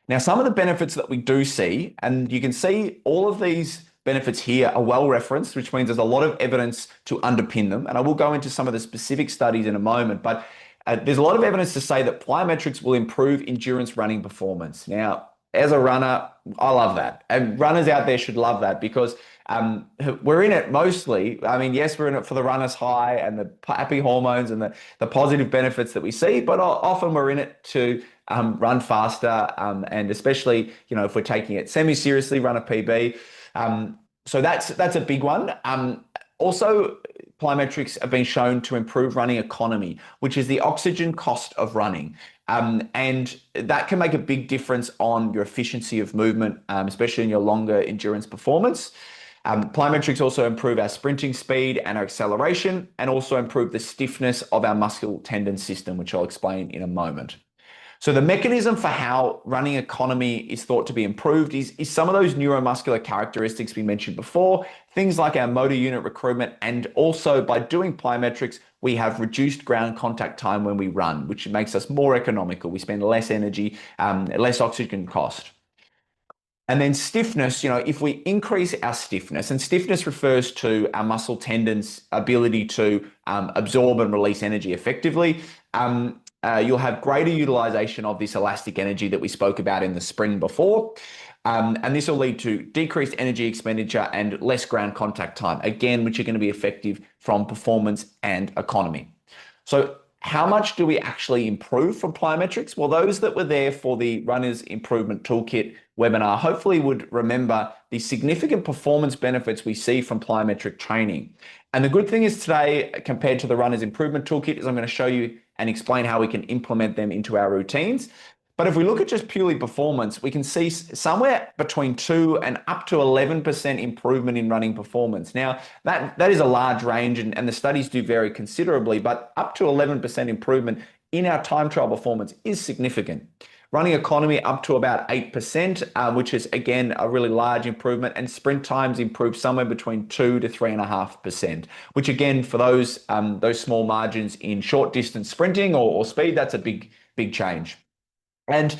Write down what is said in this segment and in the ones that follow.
Now, some of the benefits that we do see, and you can see all of these benefits here are well referenced, which means there's a lot of evidence to underpin them. And I will go into some of the specific studies in a moment, but there's a lot of evidence to say that plyometrics will improve endurance running performance. Now, as a runner, I love that. And runners out there should love that because we're in it mostly. I mean, yes, we're in it for the runner's high and the happy hormones and the positive benefits that we see, but often we're in it to run faster, and especially, if we're taking it semi-seriously, run a PB. So that's a big one. Also, plyometrics have been shown to improve running economy, which is the oxygen cost of running. And that can make a big difference on your efficiency of movement, especially in your longer endurance performance. Plyometrics also improve our sprinting speed and our acceleration, and also improve the stiffness of our muscle tendon system, which I'll explain in a moment. So the mechanism for how running economy is thought to be improved is some of those neuromuscular characteristics we mentioned before, things like our motor unit recruitment, and also by doing plyometrics, we have reduced ground contact time when we run, which makes us more economical. We spend less energy, less oxygen cost. And then stiffness, if we increase our stiffness, and stiffness refers to our muscle tendons' ability to absorb and release energy effectively, you'll have greater utilization of this elastic energy that we spoke about in the spring before. And this will lead to decreased energy expenditure and less ground contact time, again, which are going to be effective from performance and economy. So how much do we actually improve from plyometrics? Well, those that were there for the Runners Improvement Toolkit webinar hopefully would remember the significant performance benefits we see from plyometric training. And the good thing is today, compared to the Runners Improvement Toolkit, is I'm going to show you and explain how we can implement them into our routines. But if we look at just purely performance, we can see somewhere between 2 and up to 11% improvement in running performance. Now, that is a large range, and the studies do vary considerably, but up to 11% improvement in our time trial performance is significant. Running economy up to about 8%, which is, again, a really large improvement, and sprint times improve somewhere between 2 to 3.5%, which, again, for those small margins in short distance sprinting or speed, that's a big change. And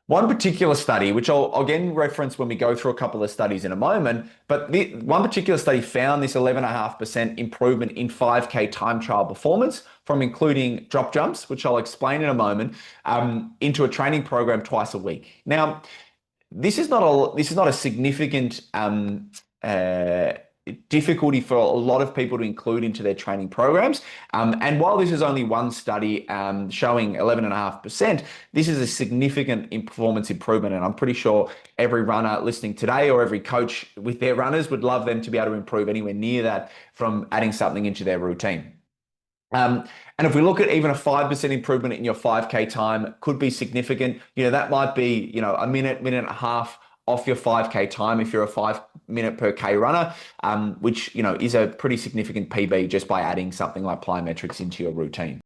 one particular study, which I'll again reference when we go through a couple of studies in a moment, but one particular study found this 11.5% improvement in 5K time trial performance from including drop jumps, which I'll explain in a moment, into a training program twice a week. Now, this is not a significant difficulty for a lot of people to include into their training programs. And while this is only one study showing 11.5%, this is a significant performance improvement. And I'm pretty sure every runner listening today or every coach with their runners would love them to be able to improve anywhere near that from adding something into their routine. And if we look at even a 5% improvement in your 5K time, could be significant. That might be, a minute and a half off your 5K time if you're a 5 minute per K runner, which, is a pretty significant PB just by adding something like plyometrics into your routine.